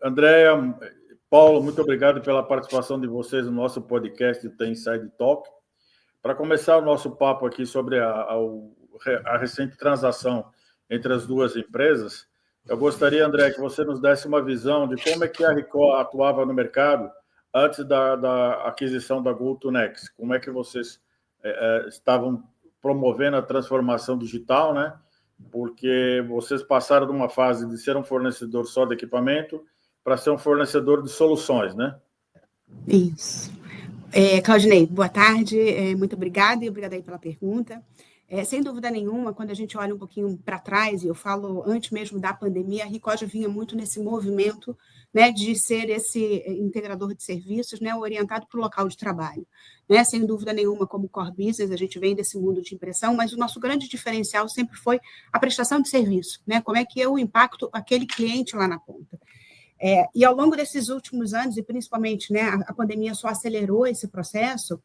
Andréa, Paulo, muito obrigado pela participação de vocês no nosso podcast The Inside Talk. Para começar o nosso papo aqui sobre a recente transação entre as duas empresas, eu gostaria, André, que você nos desse uma visão de como é que a Ricoh atuava no mercado antes da aquisição da GoToNext. Como é que vocês estavam promovendo a transformação digital, né? Porque vocês passaram de uma fase de ser um fornecedor só de equipamento para ser um fornecedor de soluções, né? Isso. Claudinei, boa tarde, muito obrigada e obrigada aí pela pergunta. Sem dúvida nenhuma, quando a gente olha um pouquinho para trás, e eu falo antes mesmo da pandemia, a Ricoh já vinha muito nesse movimento, né, de ser esse integrador de serviços, né, orientado para o local de trabalho. Né? Sem dúvida nenhuma, como core business, a gente vem desse mundo de impressão, mas o nosso grande diferencial sempre foi a prestação de serviço, né? Como é que eu impacto aquele cliente lá na ponta. E ao longo desses últimos anos, e principalmente, né, a pandemia só acelerou esse processo,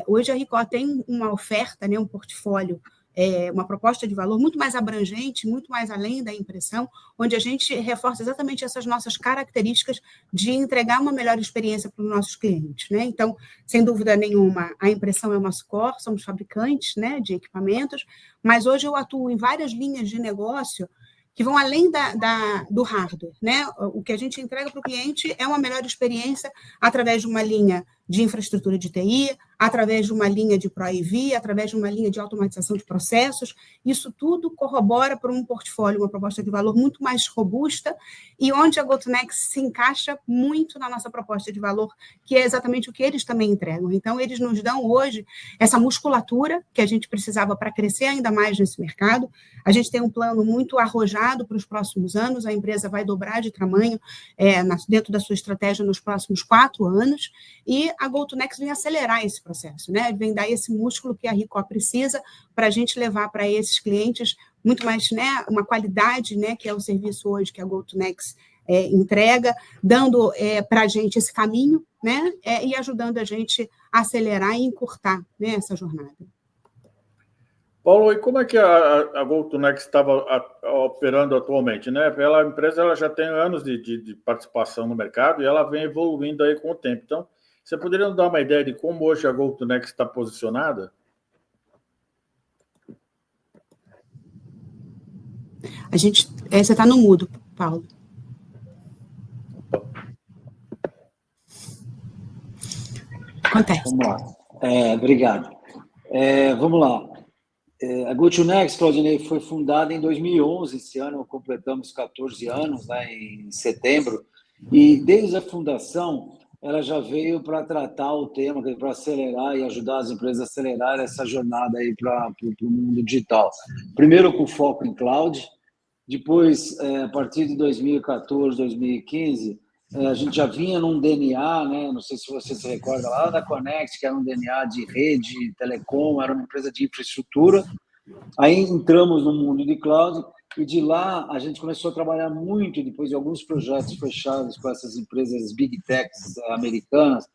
hoje a Ricoh tem uma oferta, né, um portfólio, uma proposta de valor muito mais abrangente, muito mais além da impressão, onde a gente reforça exatamente essas nossas características de entregar uma melhor experiência para os nossos clientes. Né? Então, sem dúvida nenhuma, a impressão é o nosso core, somos fabricantes, né, de equipamentos, mas hoje eu atuo em várias linhas de negócio que vão além do hardware. Né? O que a gente entrega para o cliente é uma melhor experiência através de uma linha de infraestrutura de TI, através de uma linha de Pro-AV, através de uma linha de automatização de processos. Isso tudo corrobora para um portfólio, uma proposta de valor muito mais robusta e onde a GoToNext se encaixa muito na nossa proposta de valor, que é exatamente o que eles também entregam. Então, eles nos dão hoje essa musculatura que a gente precisava para crescer ainda mais nesse mercado. A gente tem um plano muito arrojado para os próximos anos, a empresa vai dobrar de tamanho dentro da sua estratégia nos próximos 4 anos, e a GoToNext vem acelerar esse processo, né? Vem dar esse músculo que a Ricoh precisa para a gente levar para esses clientes muito mais, né, uma qualidade, né, que é o serviço hoje que a GoToNext entrega, dando para a gente esse caminho, né, e ajudando a gente a acelerar e encurtar, né, essa jornada. Paulo, e como é que a GoToNext estava operando atualmente? Né? A empresa ela já tem anos de participação no mercado e ela vem evoluindo aí com o tempo. Então, você poderia nos dar uma ideia de como hoje a GoToNext está posicionada? Você está no mudo, Paulo. Acontece. Vamos lá. Obrigado. Vamos lá. A GoToNext, Claudinei, foi fundada em 2011. Esse ano completamos 14 anos, né, em setembro. E desde a fundação, ela já veio para tratar o tema, para acelerar e ajudar as empresas a acelerar essa jornada aí para o mundo digital. Primeiro com foco em cloud, depois, a partir de 2014, 2015, a gente já vinha num DNA, né? Não sei se você se recorda lá da Connect, que era um DNA de rede, telecom, era uma empresa de infraestrutura. Aí entramos no mundo de cloud e de lá a gente começou a trabalhar muito, depois de alguns projetos fechados com essas empresas big techs americanas,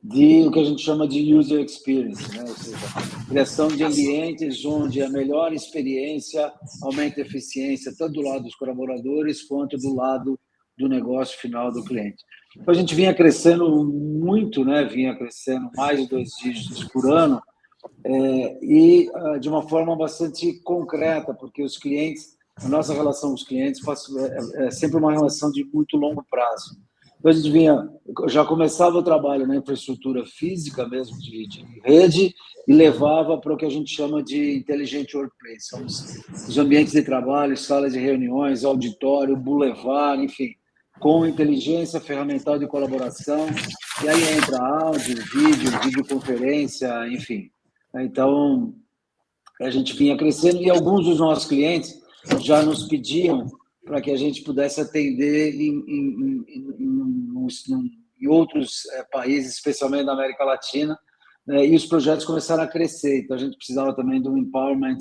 de o que a gente chama de user experience, né? Ou seja, criação de ambientes onde a melhor experiência aumenta a eficiência, tanto do lado dos colaboradores quanto do lado do negócio final do cliente. Então, a gente vinha crescendo muito, né? Vinha crescendo mais de 2 dígitos por ano, e de uma forma bastante concreta, porque os clientes, a nossa relação com os clientes é sempre uma relação de muito longo prazo. Então, a gente já começava o trabalho na infraestrutura física mesmo, de rede, e levava para o que a gente chama de intelligent workplace. São os ambientes de trabalho, salas de reuniões, auditório, boulevard, enfim, com inteligência ferramental de colaboração. E aí entra áudio, vídeo, videoconferência, enfim. Então, a gente vinha crescendo e alguns dos nossos clientes já nos pediam para que a gente pudesse atender em outros países, especialmente na América Latina, e os projetos começaram a crescer. Então, a gente precisava também de um empowerment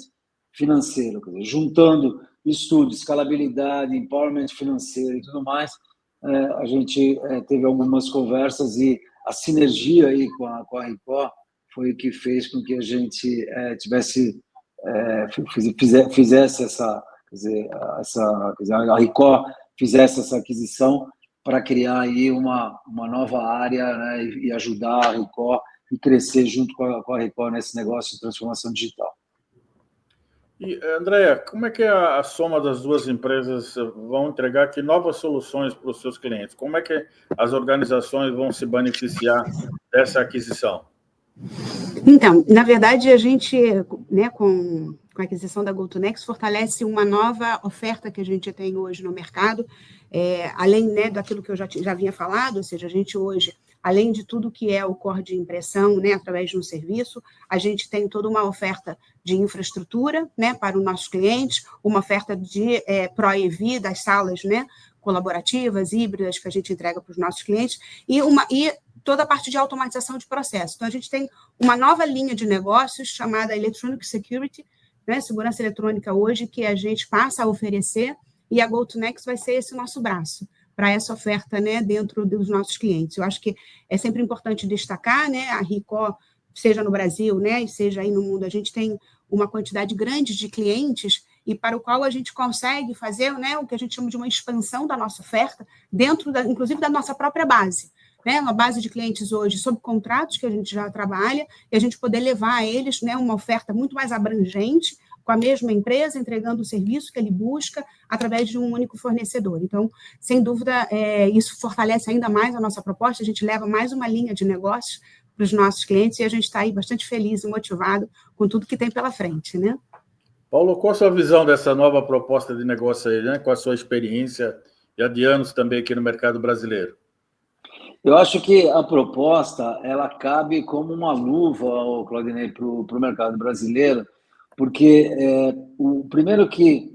financeiro, quer dizer, juntando estudo, escalabilidade, empowerment financeiro e tudo mais, a gente teve algumas conversas e a sinergia aí com a Ricoh foi o que fez com que a gente fizesse essa, quer dizer, a Ricoh fizesse essa aquisição para criar aí uma nova área, né, e ajudar a Record e crescer junto com a Record nesse negócio de transformação digital. E, Andréa, como é que a soma das duas empresas vão entregar aqui novas soluções para os seus clientes? Como é que as organizações vão se beneficiar dessa aquisição? Então, na verdade, a gente, né, com a aquisição da GoToNext, fortalece uma nova oferta que a gente tem hoje no mercado, além, né, daquilo que eu já vinha falado, ou seja, a gente hoje, além de tudo que é o core de impressão, né, através de um serviço, a gente tem toda uma oferta de infraestrutura, né, para os nossos clientes, uma oferta de Pro-EV, das salas, né, colaborativas, híbridas, que a gente entrega para os nossos clientes, e toda a parte de automatização de processo. Então, a gente tem uma nova linha de negócios chamada Electronic Security, né, segurança eletrônica hoje, que a gente passa a oferecer, e a GoToNext vai ser esse nosso braço para essa oferta, né, dentro dos nossos clientes. Eu acho que é sempre importante destacar, né, a Record, seja no Brasil, né, e seja aí no mundo, a gente tem uma quantidade grande de clientes e para o qual a gente consegue fazer, né, o que a gente chama de uma expansão da nossa oferta dentro, inclusive, da nossa própria base. Né, uma base de clientes hoje sob contratos que a gente já trabalha e a gente poder levar a eles, né, uma oferta muito mais abrangente com a mesma empresa, entregando o serviço que ele busca através de um único fornecedor. Então, sem dúvida, isso fortalece ainda mais a nossa proposta, a gente leva mais uma linha de negócios para os nossos clientes e a gente está aí bastante feliz e motivado com tudo que tem pela frente, né? Paulo, qual a sua visão dessa nova proposta de negócio aí, né? Com a sua experiência já de anos também aqui no mercado brasileiro? Eu acho que a proposta, ela cabe como uma luva, Claudinei, para o mercado brasileiro, porque o primeiro que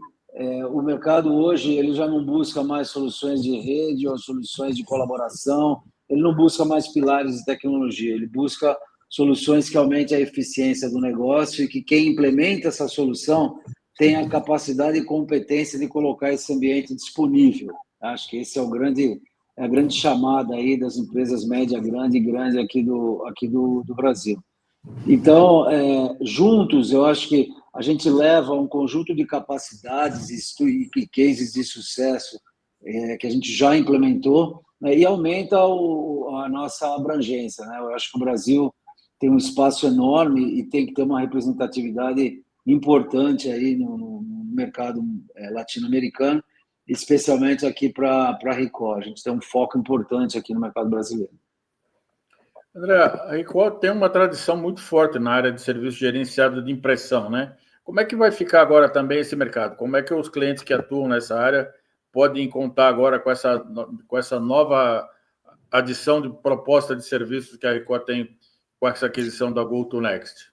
o mercado hoje ele já não busca mais soluções de rede ou soluções de colaboração, ele não busca mais pilares de tecnologia, ele busca soluções que aumentem a eficiência do negócio e que quem implementa essa solução tenha a capacidade e competência de colocar esse ambiente disponível. Acho que esse é a grande chamada aí das empresas média, grande e grande aqui do Brasil. Então, juntos, eu acho que a gente leva um conjunto de capacidades e cases de sucesso que a gente já implementou, né, e aumenta a nossa abrangência, né? Eu acho que o Brasil tem um espaço enorme e tem que ter uma representatividade importante aí no mercado latino-americano, especialmente aqui para a Record. A gente tem um foco importante aqui no mercado brasileiro. André, a Record tem uma tradição muito forte na área de serviço gerenciado de impressão, né? Como é que vai ficar agora também esse mercado? Como é que os clientes que atuam nessa área podem contar agora com essa nova adição de proposta de serviços que a Record tem com essa aquisição da GoToNext?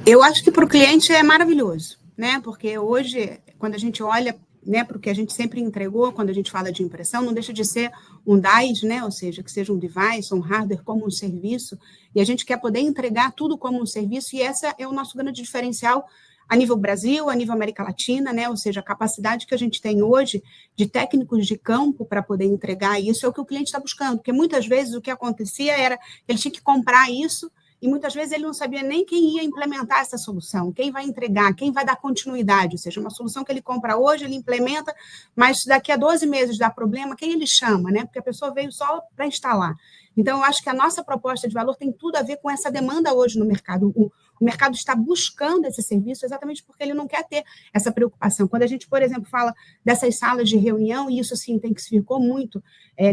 Eu acho que para o cliente é maravilhoso, né? Porque hoje, quando a gente olha, né, para o que a gente sempre entregou, quando a gente fala de impressão, não deixa de ser um DIY, né? Ou seja, que seja um device, um hardware como um serviço, e a gente quer poder entregar tudo como um serviço, e esse é o nosso grande diferencial a nível Brasil, a nível América Latina, né? Ou seja, a capacidade que a gente tem hoje de técnicos de campo para poder entregar isso é o que o cliente está buscando, porque muitas vezes o que acontecia era ele tinha que comprar isso e muitas vezes ele não sabia nem quem ia implementar essa solução, quem vai entregar, quem vai dar continuidade, ou seja, uma solução que ele compra hoje, ele implementa, mas daqui a 12 meses dá problema, quem ele chama, né? Porque a pessoa veio só para instalar. Então, eu acho que a nossa proposta de valor tem tudo a ver com essa demanda hoje no mercado. O mercado está buscando esse serviço exatamente porque ele não quer ter essa preocupação. Quando a gente, por exemplo, fala dessas salas de reunião, e isso, assim, intensificou muito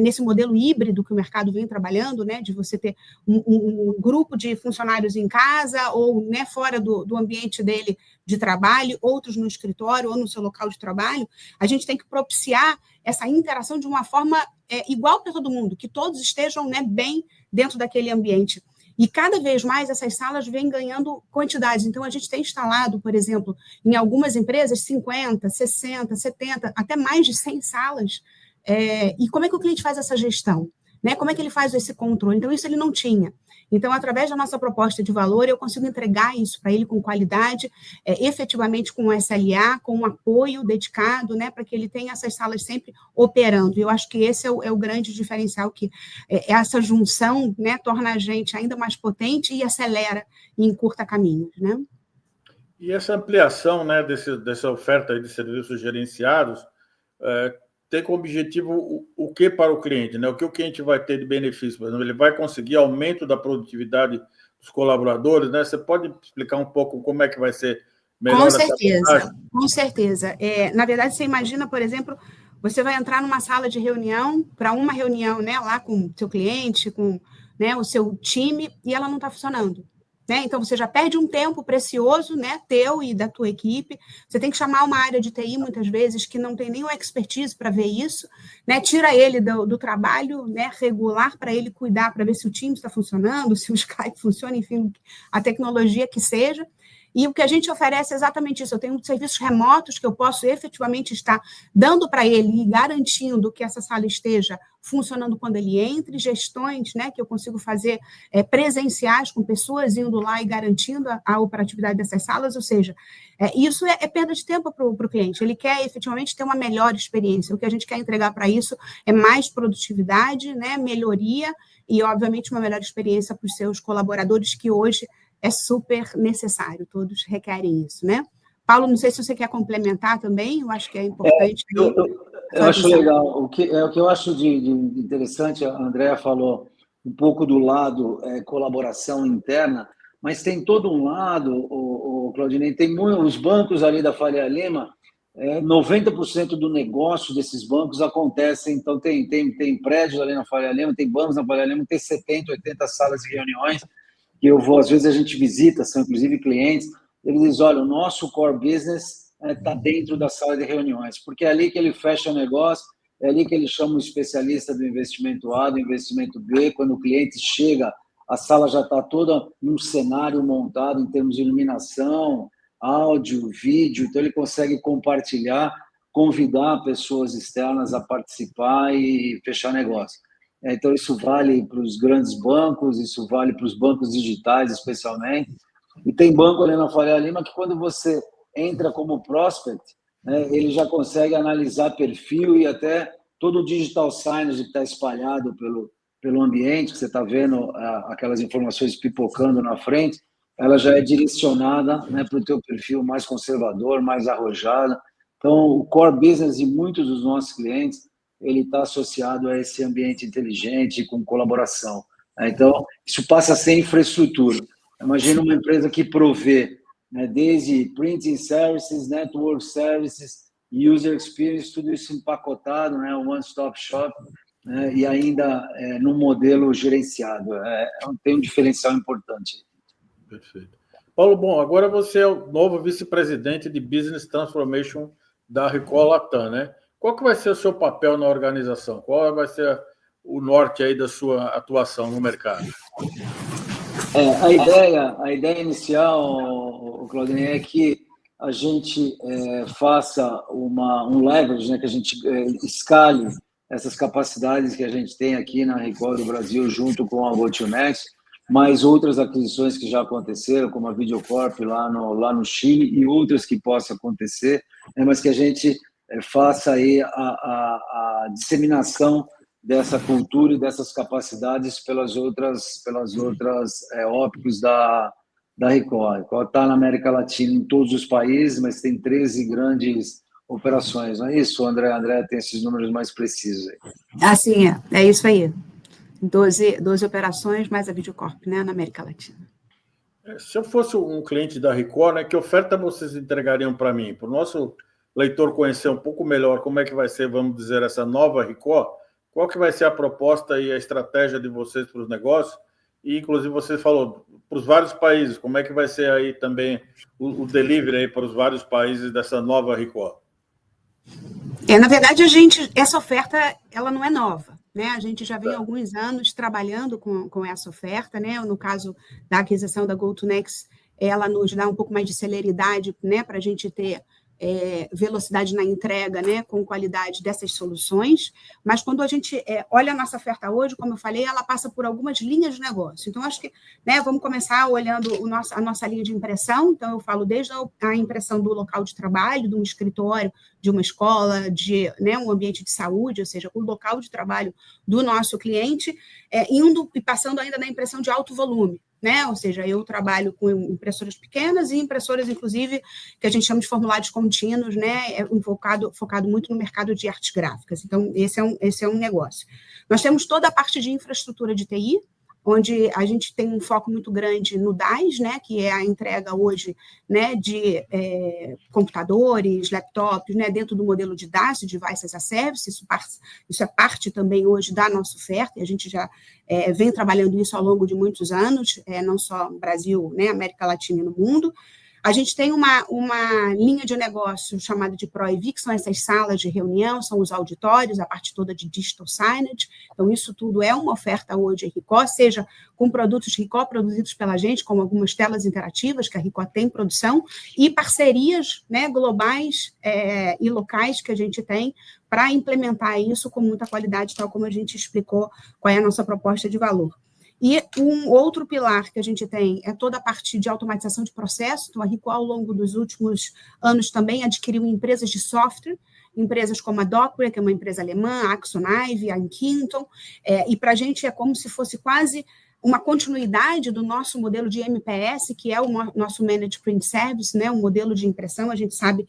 nesse modelo híbrido que o mercado vem trabalhando, né, de você ter um grupo de funcionários em casa ou, né, fora do ambiente dele de trabalho, outros no escritório ou no seu local de trabalho, a gente tem que propiciar essa interação de uma forma igual para todo mundo, que todos estejam, né, bem dentro daquele ambiente. E cada vez mais essas salas vêm ganhando quantidades. Então, a gente tem instalado, por exemplo, em algumas empresas, 50, 60, 70, até mais de 100 salas. E como é que o cliente faz essa gestão? Né? Como é que ele faz esse controle? Então, isso ele não tinha. Então, através da nossa proposta de valor, eu consigo entregar isso para ele com qualidade, efetivamente com SLA, com um apoio dedicado, né, para que ele tenha essas salas sempre operando. E eu acho que esse é o grande diferencial, que essa junção, né, torna a gente ainda mais potente e acelera e encurta caminhos, né? E essa ampliação, né, dessa oferta de serviços gerenciados, tem como objetivo o que para o cliente, né? O que o cliente vai ter de benefício? Por exemplo, ele vai conseguir aumento da produtividade dos colaboradores, né? Você pode explicar um pouco como é que vai ser melhor essa abordagem? Com certeza. Na verdade, você imagina, por exemplo, você vai entrar numa sala de reunião, para uma reunião, né, lá com o seu cliente, com, né, o seu time, e ela não está funcionando. Né? Então, você já perde um tempo precioso, né, teu e da tua equipe. Você tem que chamar uma área de TI, muitas vezes, que não tem nenhuma expertise para ver isso, né? Tira ele do trabalho, né, regular para ele cuidar, para ver se o Teams está funcionando, se o Skype funciona, enfim, a tecnologia que seja. E o que a gente oferece é exatamente isso. Eu tenho serviços remotos que eu posso efetivamente estar dando para ele e garantindo que essa sala esteja funcionando quando ele entre, gestões, né, que eu consigo fazer presenciais com pessoas indo lá e garantindo a operatividade dessas salas, ou seja, isso é perda de tempo para o cliente. Ele quer efetivamente ter uma melhor experiência. O que a gente quer entregar para isso é mais produtividade, né, melhoria e, obviamente, uma melhor experiência para os seus colaboradores, que hoje é super necessário, todos requerem isso, né? Paulo, não sei se você quer complementar também, eu acho que é importante. Eu acho legal. O que eu acho de interessante, a Andrea falou um pouco do lado colaboração interna, mas tem todo um lado, o Claudinei, tem os bancos ali da Faria Lima, 90% do negócio desses bancos acontece, então tem prédios ali na Faria Lima, tem bancos na Faria Lima, tem 70, 80 salas de reuniões, que eu vou, às vezes a gente visita, são inclusive clientes, eles dizem, olha, o nosso core business está dentro da sala de reuniões, porque é ali que ele fecha o negócio, é ali que ele chama o especialista do investimento A, do investimento B, quando o cliente chega, a sala já está toda num cenário montado em termos de iluminação, áudio, vídeo, então ele consegue compartilhar, convidar pessoas externas a participar e fechar negócio. Então, isso vale para os grandes bancos, isso vale para os bancos digitais, especialmente. E tem banco ali na Faria Lima que, quando você entra como prospect, né, ele já consegue analisar perfil e até todo o digital signage que está espalhado pelo ambiente, que você está vendo aquelas informações pipocando na frente, ela já é direcionada, né, para o teu perfil mais conservador, mais arrojado. Então, o core business de muitos dos nossos clientes ele está associado a esse ambiente inteligente com colaboração. Então, isso passa a ser infraestrutura. Imagina uma empresa que provê, né, desde printing services, network services, user experience, tudo isso empacotado, né, one-stop shop, né, e ainda num modelo gerenciado. Tem um diferencial importante. Perfeito. Paulo, bom, agora você é o novo vice-presidente de Business Transformation da Recall Latam, né? Qual que vai ser o seu papel na organização? Qual vai ser o norte aí da sua atuação no mercado? A ideia inicial, Claudinei, é que a gente faça um leverage, né, que a gente escale essas capacidades que a gente tem aqui na Recall do Brasil junto com a GoToNext, mais outras aquisições que já aconteceram, como a Videocorp lá no Chile e outras que possam acontecer, mas que a gente faça aí a disseminação dessa cultura e dessas capacidades pelas outras ópicos da Recall. A Recall está na América Latina em todos os países, mas tem 13 grandes operações, não é isso, André? André tem esses números mais precisos aí. Assim, é isso aí. 12 operações, mais a Videocorp, né, na América Latina. Se eu fosse um cliente da Recall, né, que oferta vocês entregariam para mim? Para o nosso leitor conhecer um pouco melhor como é que vai ser, vamos dizer, essa nova Recall, qual que vai ser a proposta e a estratégia de vocês para os negócios? E, inclusive, você falou para os vários países, como é que vai ser aí também o delivery aí para os vários países dessa nova Recall? Na verdade, essa oferta ela não é nova, né? A gente já vem há alguns anos trabalhando com essa oferta, né? No caso da aquisição da GoToNext, ela nos dá um pouco mais de celeridade, né? Para a gente ter velocidade na entrega, né, com qualidade dessas soluções, mas quando a gente olha a nossa oferta hoje, como eu falei, ela passa por algumas linhas de negócio. Então, acho que, né, vamos começar olhando a nossa linha de impressão. Então, eu falo desde a impressão do local de trabalho, de um escritório, de uma escola, de, né, um ambiente de saúde, ou seja, o local de trabalho do nosso cliente, indo e passando ainda na impressão de alto volume. né? Ou seja, eu trabalho com impressoras pequenas e impressoras, inclusive, que a gente chama de formulários contínuos, né? Focado muito no mercado de artes gráficas. Então, esse é um negócio. Nós temos toda a parte de infraestrutura de TI, onde a gente tem um foco muito grande no DAS, né, que é a entrega hoje, né, de computadores, laptops, né, dentro do modelo de DAS, Devices as a Service. Isso é parte também hoje da nossa oferta, e a gente já vem trabalhando isso ao longo de muitos anos, não só no Brasil, né, América Latina e no mundo. A gente tem uma linha de negócio chamada de ProEV, que são essas salas de reunião, são os auditórios, a parte toda de digital signage. Então, isso tudo é uma oferta hoje em Ricoh, seja com produtos Ricoh produzidos pela gente, como algumas telas interativas que a Ricoh tem produção, e parcerias, né, globais e locais que a gente tem para implementar isso com muita qualidade, tal como a gente explicou qual é a nossa proposta de valor. E um outro pilar que a gente tem é toda a parte de automatização de processo. Então, a Ricoh, ao longo dos últimos anos, também adquiriu empresas de software, empresas como a Dockware, que é uma empresa alemã, a Axonive, a Inkinton, e para a gente é como se fosse quase uma continuidade do nosso modelo de MPS, que é o nosso Managed Print Service, né, um modelo de impressão. A gente sabe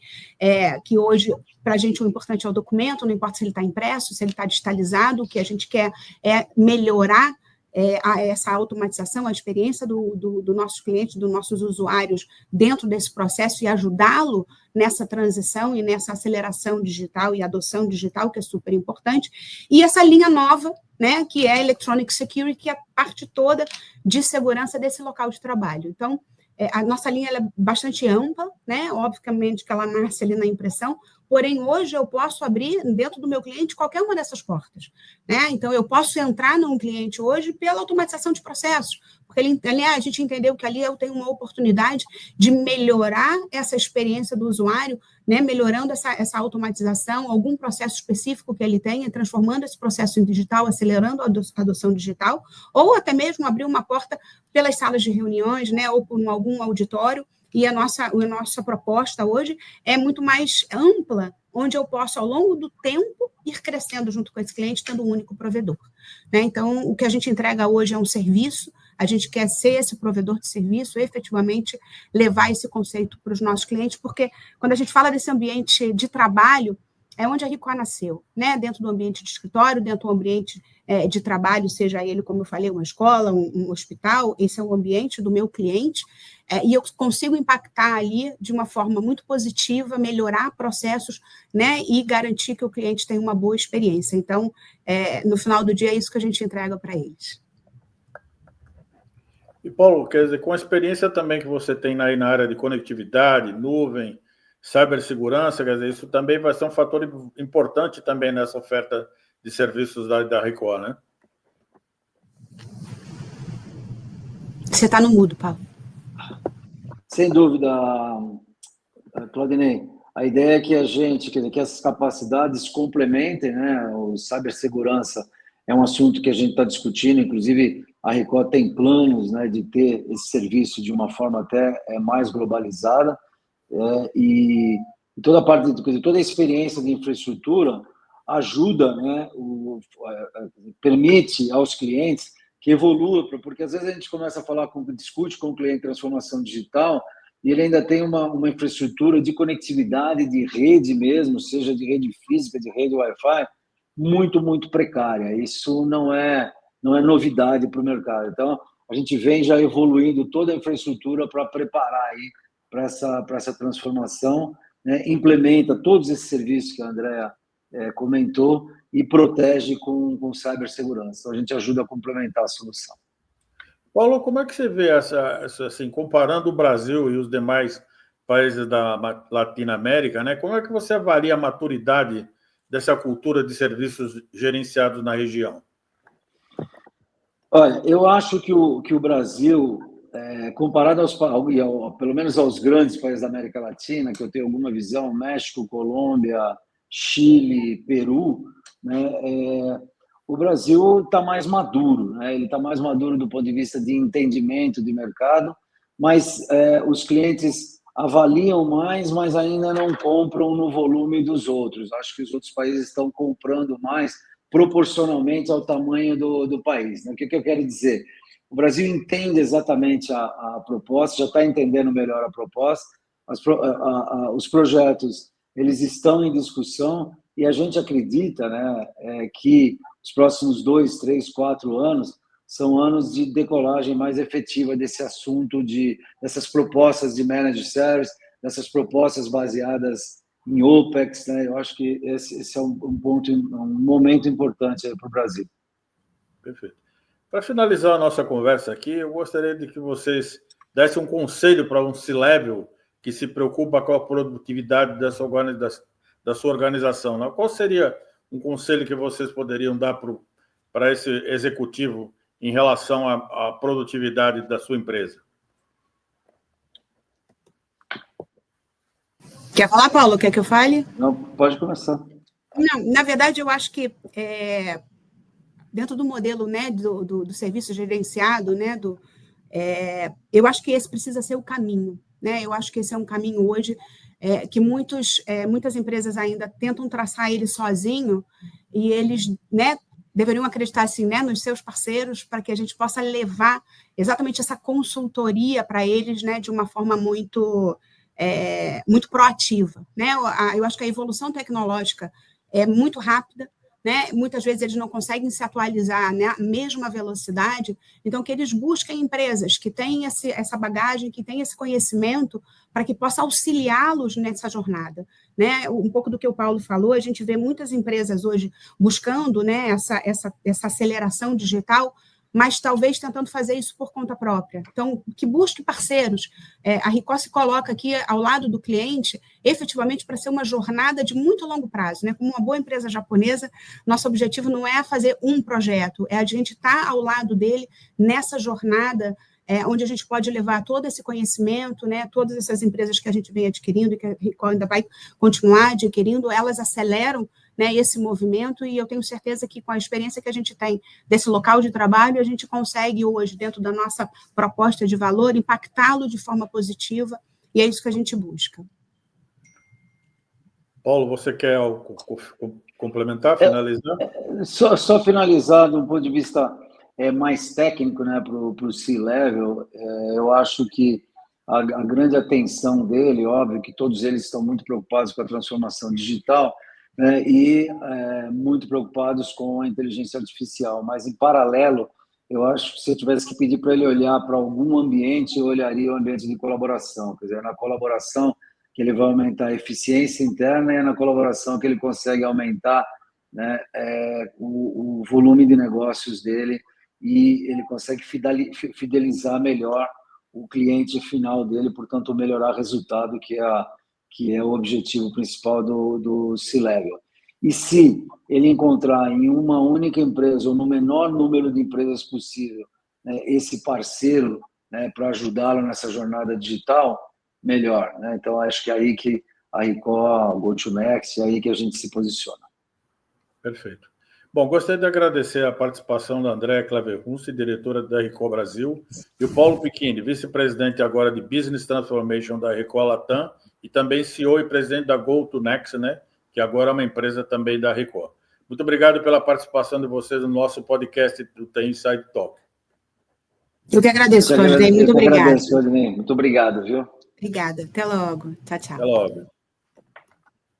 que hoje, para a gente, o importante é o documento, não importa se ele está impresso, se ele está digitalizado, o que a gente quer é melhorar essa automatização, a experiência do nossos clientes, dos nossos usuários dentro desse processo e ajudá-lo nessa transição e nessa aceleração digital e adoção digital, que é super importante. E essa linha nova, né, que é Electronic Security, que é a parte toda de segurança desse local de trabalho. Então, a nossa linha ela é bastante ampla, né? Obviamente que ela nasce ali na impressão, porém, hoje eu posso abrir dentro do meu cliente qualquer uma dessas portas, né? Então, eu posso entrar num cliente hoje pela automatização de processos, porque a gente entendeu que ali eu tenho uma oportunidade de melhorar essa experiência do usuário, né? Melhorando essa automatização, algum processo específico que ele tenha, transformando esse processo em digital, acelerando a adoção digital, ou até mesmo abrir uma porta pelas salas de reuniões, né? Ou por algum auditório. E a nossa proposta hoje é muito mais ampla, onde eu posso, ao longo do tempo, ir crescendo junto com esse cliente, tendo um único provedor, né? Então, o que a gente entrega hoje é um serviço, a gente quer ser esse provedor de serviço, efetivamente levar esse conceito para os nossos clientes, porque quando a gente fala desse ambiente de trabalho, é onde a Ricoh nasceu, né? Dentro do ambiente de escritório, dentro do ambiente de trabalho, seja ele, como eu falei, uma escola, um hospital, esse é o ambiente do meu cliente, e eu consigo impactar ali de uma forma muito positiva, melhorar processos, né? E garantir que o cliente tenha uma boa experiência. Então, no final do dia, é isso que a gente entrega para eles. E, Paulo, quer dizer, com a experiência também que você tem aí na área de conectividade, nuvem, cibersegurança, quer dizer, isso também vai ser um fator importante também nessa oferta de serviços da Ricoh, né? Você está no mudo, Paulo. Sem dúvida, Claudinei. A ideia é que a gente, quer dizer, que essas capacidades complementem, né? O cibersegurança é um assunto que a gente está discutindo, inclusive a Ricoh tem planos, né, de ter esse serviço de uma forma até mais globalizada, e toda a parte, toda a experiência de infraestrutura ajuda, né, permite aos clientes que evolua, porque às vezes a gente começa a falar, discute com o cliente transformação digital e ele ainda tem uma infraestrutura de conectividade, de rede mesmo, seja de rede física, de rede Wi-Fi, muito, muito precária. Isso não é novidade para o mercado. Então, a gente vem já evoluindo toda a infraestrutura para preparar aí para essa transformação, né? Implementa todos esses serviços que a Andrea comentou e protege com cibersegurança. Então, a gente ajuda a complementar a solução. Paulo, como é que você vê assim, comparando o Brasil e os demais países da Latinoamérica, né? Como é que você avalia a maturidade dessa cultura de serviços gerenciados na região? Olha, eu acho que o Brasil, comparado pelo menos aos grandes países da América Latina, que eu tenho alguma visão, México, Colômbia, Chile, Peru, né, o Brasil está mais maduro, né? Ele está mais maduro do ponto de vista de entendimento de mercado, mas os clientes avaliam mais, mas ainda não compram no volume dos outros. Acho que os outros países estão comprando mais proporcionalmente ao tamanho do país. O que eu quero dizer? O Brasil entende exatamente a proposta, já está entendendo melhor a proposta, os projetos eles estão em discussão e a gente acredita, né, que os próximos 2, 3, 4 anos são anos de decolagem mais efetiva desse assunto, dessas propostas de managed service, dessas propostas baseadas em OPEX, né? Eu acho que esse é um momento importante para o Brasil. Perfeito. Para finalizar a nossa conversa aqui, eu gostaria de que vocês dessem um conselho para um C-Level que se preocupa com a produtividade da sua organização. Né? Qual seria um conselho que vocês poderiam dar para esse executivo em relação à produtividade da sua empresa? Quer falar, Paulo? Quer que eu fale? Não, pode começar. Não, na verdade, eu acho que dentro do modelo, né, do serviço gerenciado, né, eu acho que esse precisa ser o caminho. Né? Eu acho que esse é um caminho hoje que muitas empresas ainda tentam traçar ele sozinho e eles, né, deveriam acreditar assim, né, nos seus parceiros para que a gente possa levar exatamente essa consultoria para eles, né, de uma forma muito proativa. Né? Eu acho que a evolução tecnológica é muito rápida, né? Muitas vezes eles não conseguem se atualizar na mesma velocidade, então que eles busquem empresas que têm essa bagagem, que têm esse conhecimento, para que possa auxiliá-los nessa jornada. Né? Um pouco do que o Paulo falou, a gente vê muitas empresas hoje buscando, né, essa aceleração digital, mas talvez tentando fazer isso por conta própria. Então, que busque parceiros. A Ricoh se coloca aqui ao lado do cliente, efetivamente, para ser uma jornada de muito longo prazo. Né? Como uma boa empresa japonesa, nosso objetivo não é fazer um projeto, é a gente estar ao lado dele nessa jornada, onde a gente pode levar todo esse conhecimento, né, todas essas empresas que a gente vem adquirindo e que a Ricoh ainda vai continuar adquirindo, elas aceleram, né, esse movimento, e eu tenho certeza que com a experiência que a gente tem desse local de trabalho, a gente consegue hoje, dentro da nossa proposta de valor, impactá-lo de forma positiva, e é isso que a gente busca. Paulo, você quer complementar, finalizar? Só finalizar, de um ponto de vista mais técnico, né, para o C-Level, eu acho que a grande atenção dele, óbvio que todos eles estão muito preocupados com a transformação digital, né, e muito preocupados com a inteligência artificial, mas em paralelo, eu acho que se eu tivesse que pedir para ele olhar para algum ambiente, eu olharia o ambiente de colaboração, quer dizer, na colaboração que ele vai aumentar a eficiência interna e é na colaboração que ele consegue aumentar, né, o volume de negócios dele e ele consegue fidelizar melhor o cliente final dele, portanto, melhorar o resultado, que é o objetivo principal do C-Level. E se ele encontrar em uma única empresa, ou no menor número de empresas possível, né, esse parceiro, né, para ajudá-lo nessa jornada digital, melhor. Né? Então, acho que é aí que a Ricoh, GoToNext, é aí que a gente se posiciona. Perfeito. Bom, gostaria de agradecer a participação da Andréa Claverhunce, diretora da Ricoh Brasil, e o Paulo Picchini, vice-presidente agora de Business Transformation da Ricoh Latam, e também CEO e presidente da GoToNext, né, que agora é uma empresa também da Ricoh. Muito obrigado pela participação de vocês no nosso podcast do TI Inside Talk. Eu que agradeço, Claudinei. Muito obrigado. Muito obrigado, viu? Obrigada. Até logo. Tchau, tchau. Até logo.